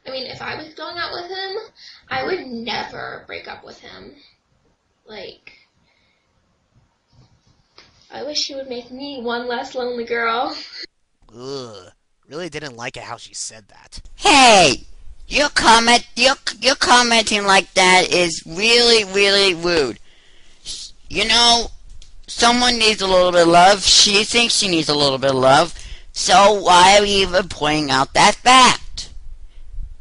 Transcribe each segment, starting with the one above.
I mean, if I was going out with him, I would never break up with him. Like, I wish she would make me one less lonely girl. Ugh, really didn't like it how she said that. Hey! Your commenting like that is really, really rude. You know, someone needs a little bit of love. She thinks she needs a little bit of love. So why are you even pointing out that fact?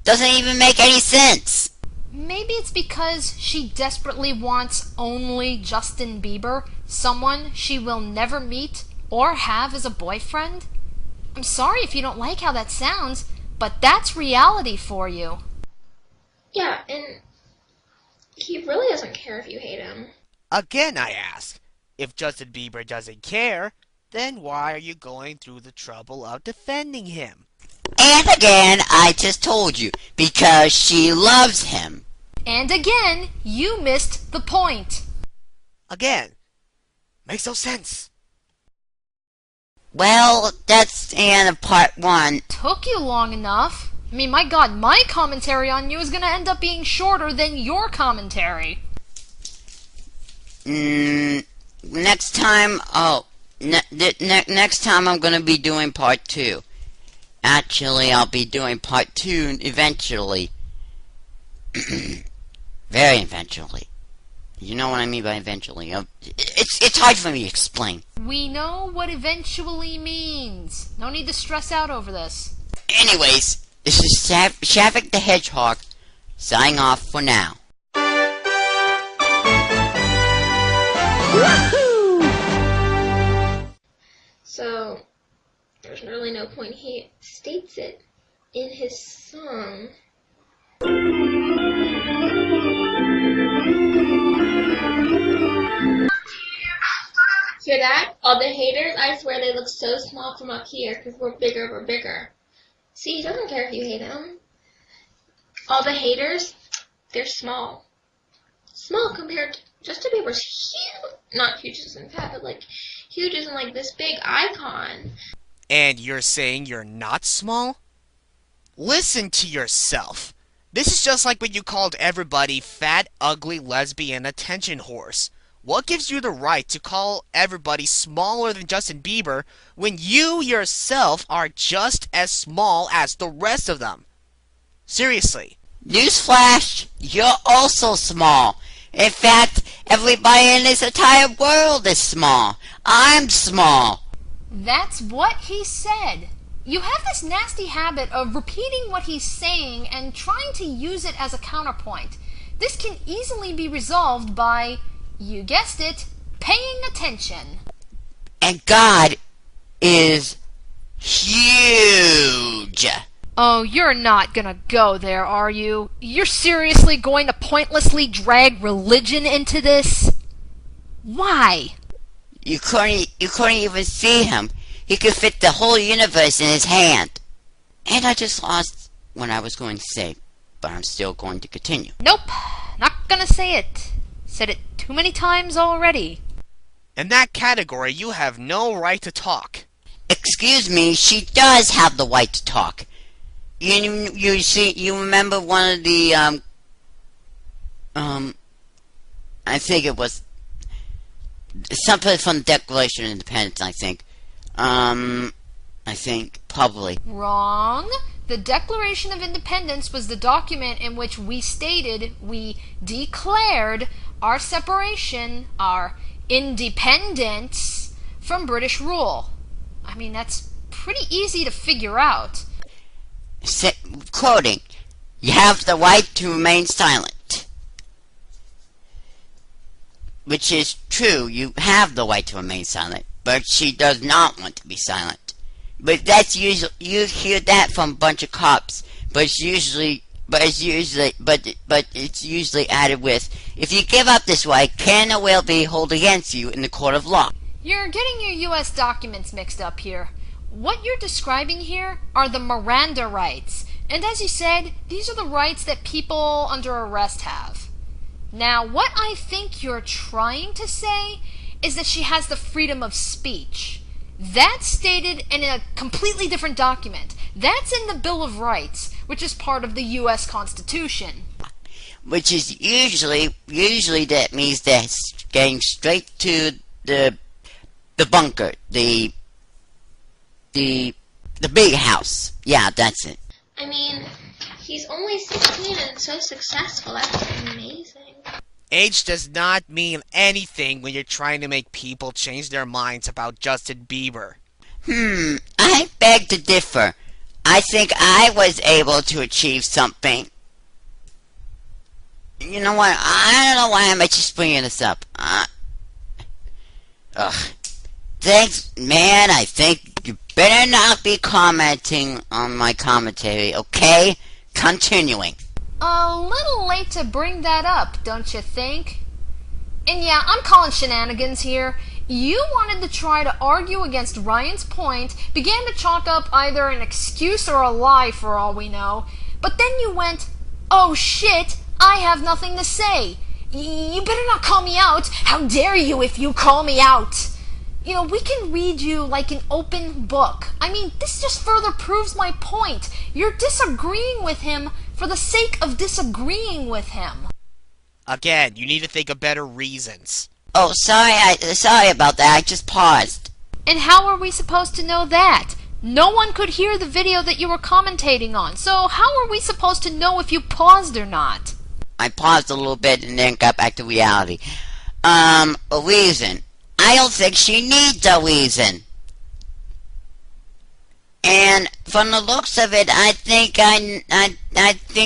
Doesn't even make any sense. Maybe it's because she desperately wants only Justin Bieber, someone she will never meet or have as a boyfriend. I'm sorry if you don't like how that sounds, but that's reality for you. Yeah, and he really doesn't care if you hate him. Again, I ask, if Justin Bieber doesn't care, then why are you going through the trouble of defending him? And again, I just told you, because she loves him. And again, you missed the point. Again, makes no sense. Well, that's the end of part 1. Took you long enough. I mean, my God, my commentary on you is going to end up being shorter than your commentary. Next time, next time I'm going to be doing part 2. Actually, I'll be doing part 2 eventually. Very eventually. You know what I mean by eventually. It's hard for me to explain. We know what eventually means. No need to stress out over this. Anyways, this is Shavik the Hedgehog, signing off for now. So, there's really no point. He states it in his song. Hear that? All the haters, I swear they look so small from up here because we're bigger. See, he doesn't care if you hate him. All the haters, they're small. Small compared to Justin Bieber's huge. Not huge as in fat, but like huge as in like this big icon. And you're saying you're not small? Listen to yourself. This is just like when you called everybody fat, ugly, lesbian, attention horse. What gives you the right to call everybody smaller than Justin Bieber when you yourself are just as small as the rest of them? Seriously. Newsflash, you're also small. In fact, everybody in this entire world is small. I'm small. That's what he said. You have this nasty habit of repeating what he's saying and trying to use it as a counterpoint. This can easily be resolved by, you guessed it, paying attention. And God is huge. Oh, you're not gonna go there, are you? You're seriously going to pointlessly drag religion into this? Why? You couldn't even see him. He could fit the whole universe in his hand. And I just lost what I was going to say, but I'm still going to continue. Nope, not gonna say it. Said it too many times already. In that category, you have no right to talk. Excuse me, she does have the right to talk. You see, you remember one of the, I think it was something from the Declaration of Independence, I think, probably. Wrong. The Declaration of Independence was the document in which we stated we declared our separation, our independence from British rule. I mean, that's pretty easy to figure out. Quoting, you have the right to remain silent. Which is true, you have the right to remain silent, but she does not want to be silent. But that's usually, you hear that from a bunch of cops, but it's usually added with, if you give up this right, can or will be held against you in the court of law. You're getting your U.S. documents mixed up here. What you're describing here are the Miranda rights, and as you said, these are the rights that people under arrest have. Now, what I think you're trying to say is that she has the freedom of speech. That's stated in a completely different document. That's in the Bill of Rights, which is part of the U.S. Constitution. Which is usually that means they're getting straight to the bunker, the big house. Yeah, that's it. I mean, he's only 16 and so successful. That's amazing. Age does not mean anything when you're trying to make people change their minds about Justin Bieber. I beg to differ. I think I was able to achieve something. You know what? I don't know why I'm just bringing this up. Thanks, man. I think you better not be commenting on my commentary, okay? Continuing. A little late to bring that up, don't you think? And yeah, I'm calling shenanigans here. You wanted to try to argue against Ryan's point, began to chalk up either an excuse or a lie for all we know, but then you went, oh shit, I have nothing to say. You better not call me out. How dare you if you call me out? You know, we can read you like an open book. I mean, this just further proves my point. You're disagreeing with him for the sake of disagreeing with him. Again, you need to think of better reasons. Oh, sorry about that. I just paused. And how are we supposed to know that? No one could hear the video that you were commentating on, so how are we supposed to know if you paused or not? I paused a little bit and then got back to reality. A reason. I don't think she needs a reason. And from the looks of it, I think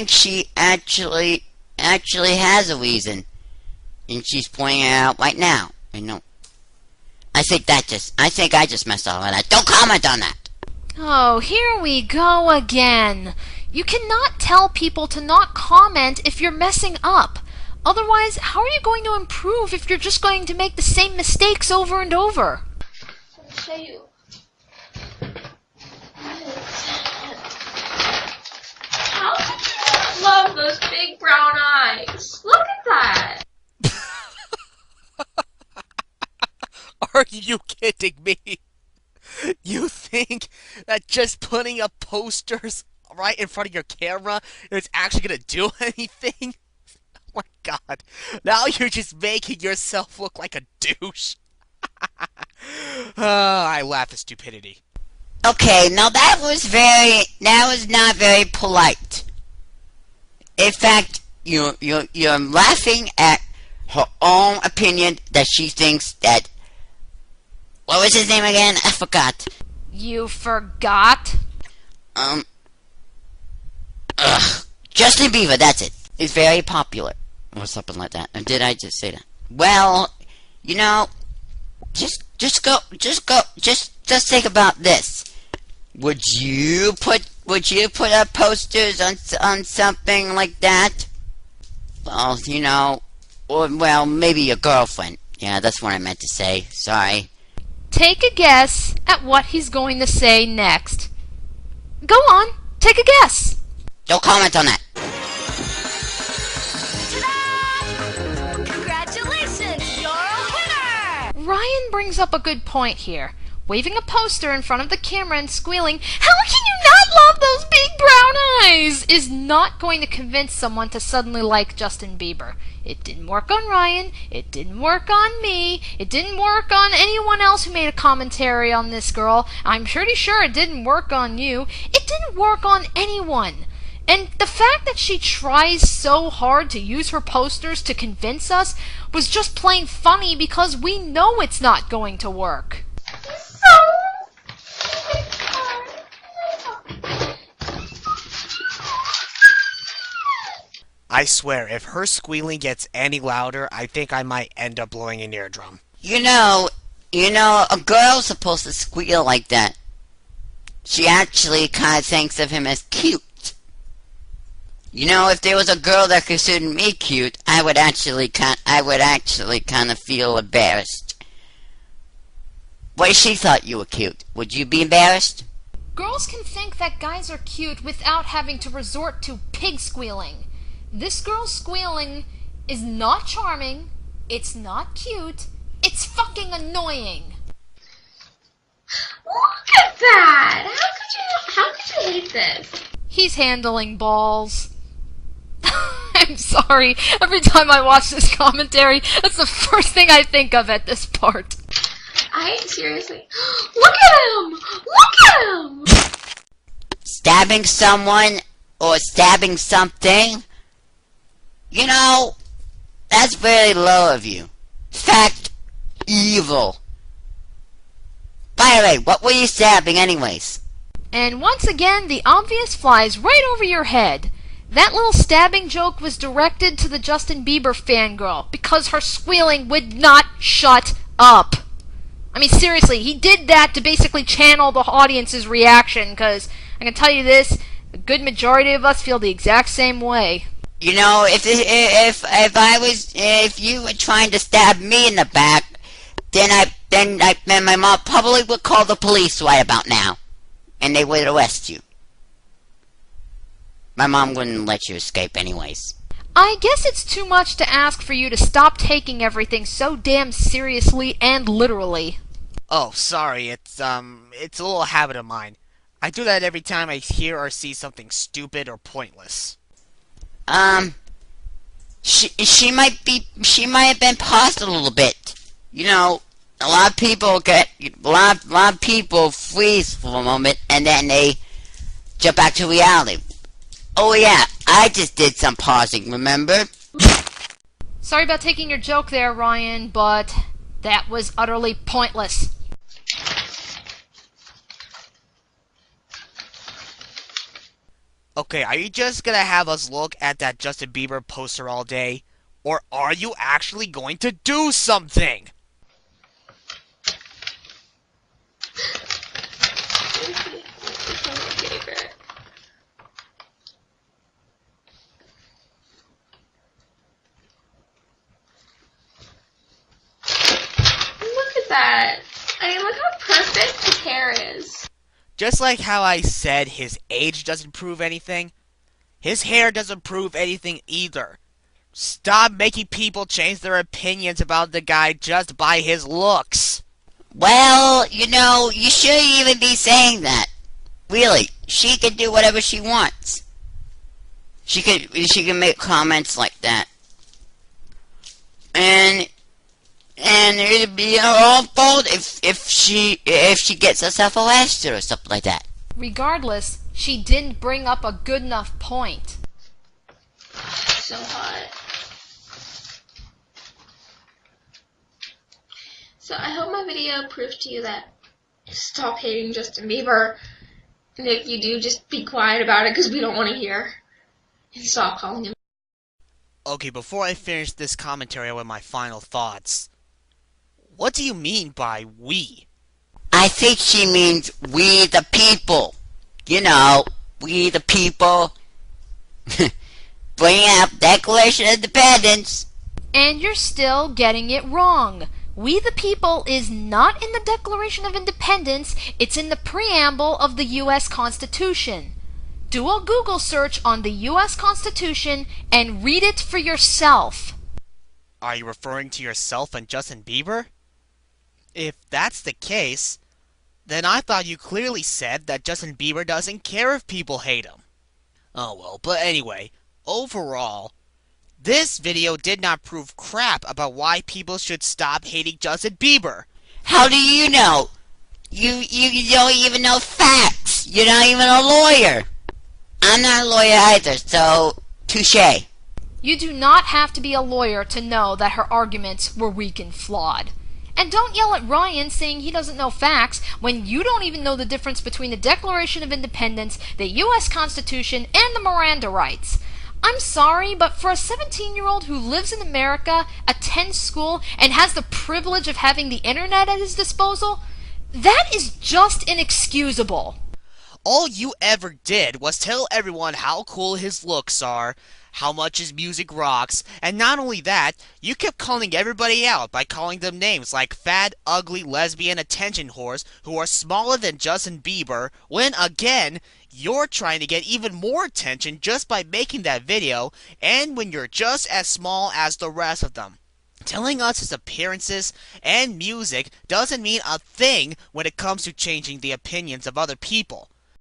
she actually has a reason, and she's pointing it out right now. I think I just messed up on that. Don't comment on that. Oh, here we go again. You cannot tell people to not comment if you're messing up. Otherwise, how are you going to improve if you're just going to make the same mistakes over and over? I'll show you. How could you not love those big brown eyes? Look at that. Are you kidding me? You think that just putting up posters right in front of your camera is actually going to do anything? Oh my god. Now you're just making yourself look like a douche. I laugh at stupidity. Okay, now that was not very polite. In fact, you're laughing at her own opinion that she thinks that. What was his name again? I forgot. You forgot? Justin Bieber, that's it. He's very popular. Or something like that. And did I just say that? Well, just think about this. Would you put up posters on something like that? Well, or maybe your girlfriend. Yeah, that's what I meant to say. Sorry. Take a guess at what he's going to say next. Go on, take a guess. Don't comment on that. Ta-da! Congratulations, you're a winner! Ryan brings up a good point here. Waving a poster in front of the camera and squealing, "How can you not love those big brown eyes?" is not going to convince someone to suddenly like Justin Bieber. It didn't work on Ryan, it didn't work on me, it didn't work on anyone else who made a commentary on this girl. I'm pretty sure it didn't work on you. It didn't work on anyone. And the fact that she tries so hard to use her posters to convince us was just plain funny because we know it's not going to work. I swear, if her squealing gets any louder, I think I might end up blowing an eardrum. A girl's supposed to squeal like that. She actually kind of thinks of him as cute. If there was a girl that considered me cute, I would actually kind of feel embarrassed. What if she thought you were cute? Would you be embarrassed? Girls can think that guys are cute without having to resort to pig squealing. This girl's squealing is not charming, it's not cute, it's fucking annoying. Look at that! How could you hate this? He's handling balls. I'm sorry. Every time I watch this commentary, that's the first thing I think of at this part. Seriously. Look at him! Look at him! Stabbing someone or stabbing something, you know, that's very low of you. In fact, evil. By the way, what were you stabbing anyways? And once again, the obvious flies right over your head. That little stabbing joke was directed to the Justin Bieber fangirl because her squealing would not shut up. I mean, seriously, he did that to basically channel the audience's reaction, because I can tell you this, a good majority of us feel the exact same way. You know, if you were trying to stab me in the back, then my mom probably would call the police right about now, and they would arrest you. My mom wouldn't let you escape anyways. I guess it's too much to ask for you to stop taking everything so damn seriously and literally. Oh, sorry, it's a little habit of mine. I do that every time I hear or see something stupid or pointless. She might have been paused a little bit. You know, a lot of people freeze for a moment and then they jump back to reality. Oh yeah, I just did some pausing, remember? Sorry about taking your joke there, Ryan, but that was utterly pointless. Okay, are you just gonna have us look at that Justin Bieber poster all day? Or are you actually going to do something? Look at that. I mean, look how perfect his hair is. Just like how I said his age doesn't prove anything, his hair doesn't prove anything either. Stop making people change their opinions about the guy just by his looks. Well, you know, you shouldn't even be saying that. Really, she can do whatever she wants. She can make comments like that. And it'd be her own fault if she gets herself arrested or something like that. Regardless, she didn't bring up a good enough point. So hot. So I hope my video proves to you that stop hating Justin Bieber. And if you do, just be quiet about it because we don't want to hear. And stop calling him. Okay, before I finish this commentary with my final thoughts, what do you mean by we? I think she means we the people. You know, we the people. Bring out Declaration of Independence. And you're still getting it wrong. We the people is not in the Declaration of Independence, it's in the preamble of the U.S. Constitution. Do a Google search on the U.S. Constitution and read it for yourself. Are you referring to yourself and Justin Bieber? If that's the case, then I thought you clearly said that Justin Bieber doesn't care if people hate him. Oh well, but anyway, overall, this video did not prove crap about why people should stop hating Justin Bieber. How do you know? You don't even know facts. You're not even a lawyer. I'm not a lawyer either, so touche. You do not have to be a lawyer to know that her arguments were weak and flawed. And don't yell at Ryan saying he doesn't know facts when you don't even know the difference between the Declaration of Independence, the U.S. Constitution, and the Miranda rights. I'm sorry, but for a 17-year-old who lives in America, attends school, and has the privilege of having the internet at his disposal, that is just inexcusable. All you ever did was tell everyone how cool his looks are, how much his music rocks, and not only that, you kept calling everybody out by calling them names like fat, ugly, lesbian attention whores who are smaller than Justin Bieber, when again, you're trying to get even more attention just by making that video, and when you're just as small as the rest of them. Telling us his appearances and music doesn't mean a thing when it comes to changing the opinions of other people.